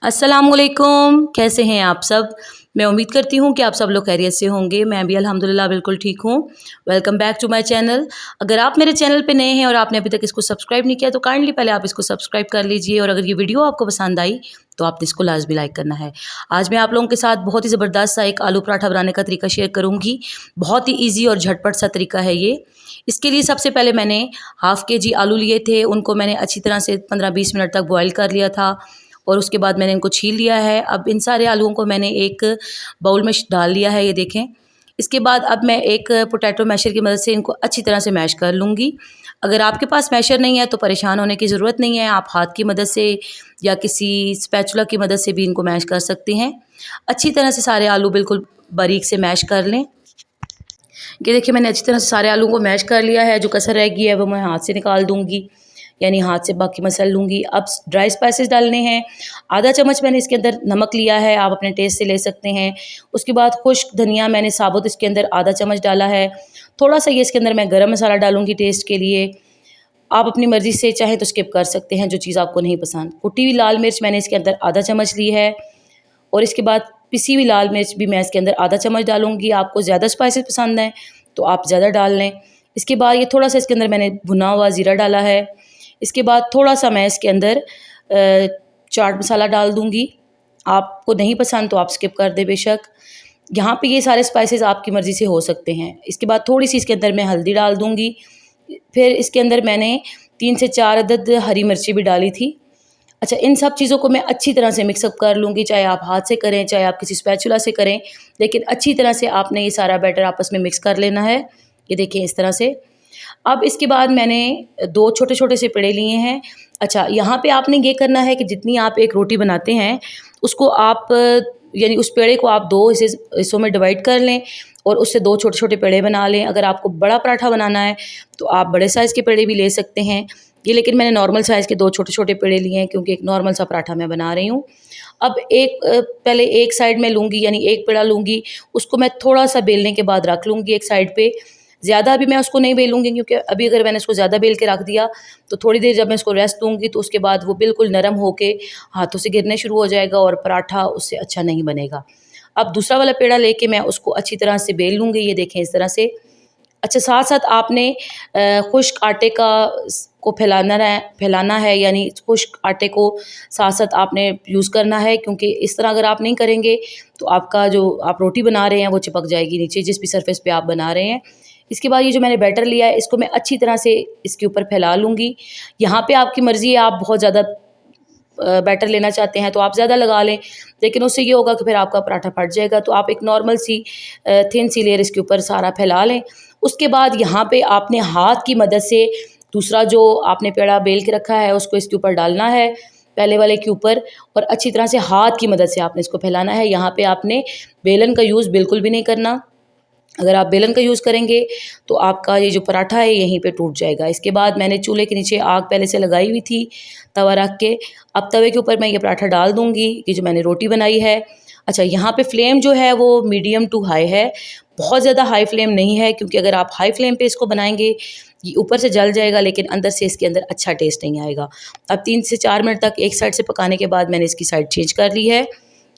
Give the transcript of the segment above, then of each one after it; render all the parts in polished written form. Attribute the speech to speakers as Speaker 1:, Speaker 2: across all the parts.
Speaker 1: अस्सलाम वालेकुम, कैसे हैं आप सब। मैं उम्मीद करती हूँ कि आप सब लोग खैरियत से होंगे। मैं भी अल्हम्दुलिल्लाह बिल्कुल ठीक हूँ। Welcome back to my channel. अगर आप मेरे चैनल पे नए हैं और आपने अभी तक इसको सब्सक्राइब नहीं किया तो काइंडली पहले आप इसको सब्सक्राइब कर लीजिए, और अगर ये वीडियो आपको पसंद आई तो आपने इसको लाजमी लाइक करना है। आज मैं आप लोगों के साथ बहुत ही ज़बरदस्त सा एक आलू पराठा बनाने का तरीका शेयर करूँगी। बहुत ही ईजी और झटपट सा तरीका है ये। इसके लिए सबसे पहले मैंने हाफ़ केजी आलू लिए थे, उनको मैंने अच्छी तरह से 15-20 मिनट तक बॉयल कर लिया था और उसके बाद मैंने इनको छील लिया है। अब इन सारे आलूओं को मैंने एक बाउल में डाल लिया है, ये देखें। इसके बाद अब मैं एक पोटैटो मैशर की मदद से इनको अच्छी तरह से मैश कर लूँगी। अगर आपके पास मैशर नहीं है तो परेशान होने की ज़रूरत नहीं है, आप हाथ की मदद से या किसी स्पैचुला की मदद से भी इनको मैश कर सकती हैं। अच्छी तरह से सारे आलू बिल्कुल बारीक से मैश कर लें। ये देखिए, मैंने अच्छी तरह से सारे आलू को मैश कर लिया है। जो कसर रह गई है वो मैं हाथ से निकाल दूँगी, यानी हाथ से बाकी मसल लूँगी। अब ड्राई स्पाइसेस डालने हैं। आधा चम्मच मैंने इसके अंदर नमक लिया है, आप अपने टेस्ट से ले सकते हैं। उसके बाद खुश्क धनिया मैंने साबुत इसके अंदर आधा चम्मच डाला है। थोड़ा सा ये इसके अंदर मैं गरम मसाला डालूँगी टेस्ट के लिए। आप अपनी मर्ज़ी से चाहें तो स्किप कर सकते हैं जो चीज़ आपको नहीं पसंद। कुटी हुई लाल मिर्च मैंने इसके अंदर आधा चम्मच ली है, और इसके बाद पिसी हुई लाल मिर्च भी मैं इसके अंदर आधा चम्मच डालूँगी। आपको ज़्यादा स्पाइसेस पसंद हैं तो आप ज़्यादा डाल लें। इसके बाद ये थोड़ा सा इसके अंदर मैंने भुना हुआ ज़ीरा डाला है। इसके बाद थोड़ा सा मैं इसके अंदर चाट मसाला डाल दूँगी। आपको नहीं पसंद तो आप स्किप कर दें बेशक। यहाँ पे ये सारे स्पाइसेस आपकी मर्ज़ी से हो सकते हैं। इसके बाद थोड़ी सी इसके अंदर मैं हल्दी डाल दूँगी। फिर इसके अंदर मैंने 3 से 4 अदद हरी मिर्ची भी डाली थी। अच्छा, इन सब चीज़ों को मैं अच्छी तरह से मिक्सअप कर लूँगी, चाहे आप हाथ से करें, चाहे आप किसी स्पैचुला से करें, लेकिन अच्छी तरह से आपने ये सारा बैटर आपस में मिक्स कर लेना है। ये देखिए इस तरह से। अब इसके बाद मैंने 2 छोटे-छोटे से पेड़े लिए हैं। अच्छा, यहाँ पे आपने ये करना है कि जितनी आप एक रोटी बनाते हैं, उसको आप यानी उस पेड़े को आप 2 हिस्सों में डिवाइड कर लें और उससे 2 छोटे-छोटे पेड़े बना लें। अगर आपको बड़ा पराठा बनाना है तो आप बड़े साइज़ के पेड़े भी ले सकते हैं। ये लेकिन मैंने नॉर्मल साइज़ के 2 छोटे-छोटे पेड़े लिए हैं क्योंकि एक नॉर्मल सा पराठा मैं बना रही हूँ। अब पहले एक साइड में लूँगी, यानी एक पेड़ा लूँगी, उसको मैं थोड़ा-सा बेलने के बाद रख लूँगी एक साइड पे। ज़्यादा अभी मैं उसको नहीं बेलूँगी क्योंकि अभी अगर मैंने उसको ज़्यादा बेल के रख दिया तो थोड़ी देर जब मैं इसको रेस्ट दूँगी तो उसके बाद वो बिल्कुल नरम होके हाथों से गिरने शुरू हो जाएगा और पराठा उससे अच्छा नहीं बनेगा। अब दूसरा वाला पेड़ा लेके मैं उसको अच्छी तरह से बेल लूँगी, ये देखें इस तरह से। अच्छा, साथ-साथ आपने खुश्क आटे को फैलाना है, यानी खुश्क आटे को साथ-साथ आपने यूज़ करना है, क्योंकि इस तरह अगर आप नहीं करेंगे तो आपका जो आप रोटी बना रहे हैं वो चिपक जाएगी नीचे जिस भी सरफेस पे आप बना रहे हैं। इसके बाद ये जो मैंने बैटर लिया है इसको मैं अच्छी तरह से इसके ऊपर फैला लूँगी। यहाँ पे आपकी मर्ज़ी है, आप बहुत ज़्यादा बैटर लेना चाहते हैं तो आप ज़्यादा लगा लें, लेकिन उससे ये होगा कि फिर आपका पराठा फट जाएगा। तो आप एक नॉर्मल सी थिन सी लेयर इसके ऊपर सारा फैला लें। उसके बाद यहाँ पे आपने हाथ की मदद से दूसरा जो आपने पेड़ा बेल के रखा है उसको इसके ऊपर डालना है, पहले वाले के ऊपर, और अच्छी तरह से हाथ की मदद से आपने इसको फैलाना है। यहाँ पे आपने बेलन का यूज़ बिल्कुल भी नहीं करना। अगर आप बेलन का यूज़ करेंगे तो आपका ये जो पराठा है यहीं पे टूट जाएगा। इसके बाद मैंने चूल्हे के नीचे आग पहले से लगाई हुई थी, तवा रख के। अब तवे के ऊपर मैं ये पराठा डाल दूँगी, ये जो मैंने रोटी बनाई है। अच्छा, यहाँ पे फ्लेम जो है वो मीडियम टू हाई है, बहुत ज़्यादा हाई फ्लेम नहीं है, क्योंकि अगर आप हाई फ्लेम पे इसको बनाएंगे ये ऊपर से जल जाएगा लेकिन अंदर से इसके अंदर अच्छा टेस्ट नहीं आएगा। अब 3 से 4 मिनट तक एक साइड से पकाने के बाद मैंने इसकी साइड चेंज कर ली है।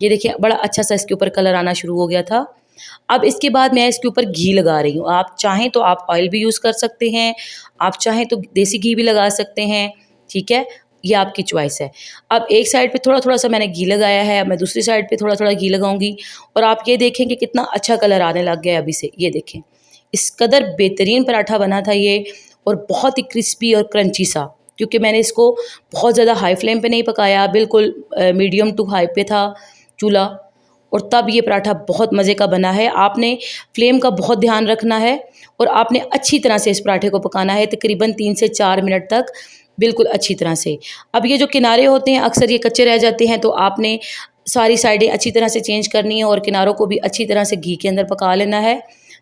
Speaker 1: ये देखिए बड़ा अच्छा सा इसके ऊपर कलर आना शुरू हो गया था। अब इसके बाद मैं इसके ऊपर घी लगा रही हूँ। आप चाहें तो आप ऑयल भी यूज़ कर सकते हैं, आप चाहें तो देसी घी भी लगा सकते हैं, ठीक है? ये आपकी चॉइस है। अब एक साइड पे थोड़ा-थोड़ा सा मैंने घी लगाया है, अब मैं दूसरी साइड पे थोड़ा-थोड़ा घी लगाऊंगी, और आप ये देखें कि कितना अच्छा कलर आने लग गया है अभी से। ये देखें, इस कदर बेहतरीन पराठा बना था ये, और बहुत ही क्रिस्पी और क्रंची सा, क्योंकि मैंने इसको बहुत ज़्यादा हाई फ्लेम पे नहीं पकाया, बिल्कुल मीडियम टू हाई पे था चूल्हा, और तब ये पराठा बहुत मज़े का बना है। आपने फ्लेम का बहुत ध्यान रखना है और आपने अच्छी तरह से इस पराठे को पकाना है, तकरीबन 3 से 4 मिनट तक, बिल्कुल अच्छी तरह से। अब ये जो किनारे होते हैं अक्सर ये कच्चे रह जाते हैं, तो आपने सारी साइडें अच्छी तरह से चेंज करनी है और किनारों को भी अच्छी तरह से घी के अंदर पका लेना है,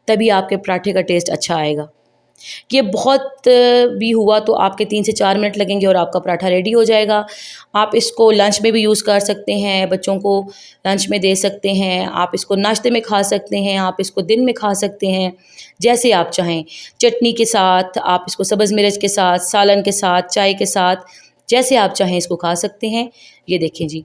Speaker 1: तभी आपके पराठे का टेस्ट अच्छा आएगा। ये बहुत भी हुआ तो आपके 3 से 4 मिनट लगेंगे और आपका पराठा रेडी हो जाएगा। आप इसको लंच में भी यूज़ कर सकते हैं, बच्चों को लंच में दे सकते हैं, आप इसको नाश्ते में खा सकते हैं, आप इसको दिन में खा सकते हैं, जैसे आप चाहें। चटनी के साथ, आप इसको सब्ज़ मिर्च के साथ, सालन के साथ, चाय के साथ, जैसे आप चाहें इसको खा सकते हैं। ये देखें जी,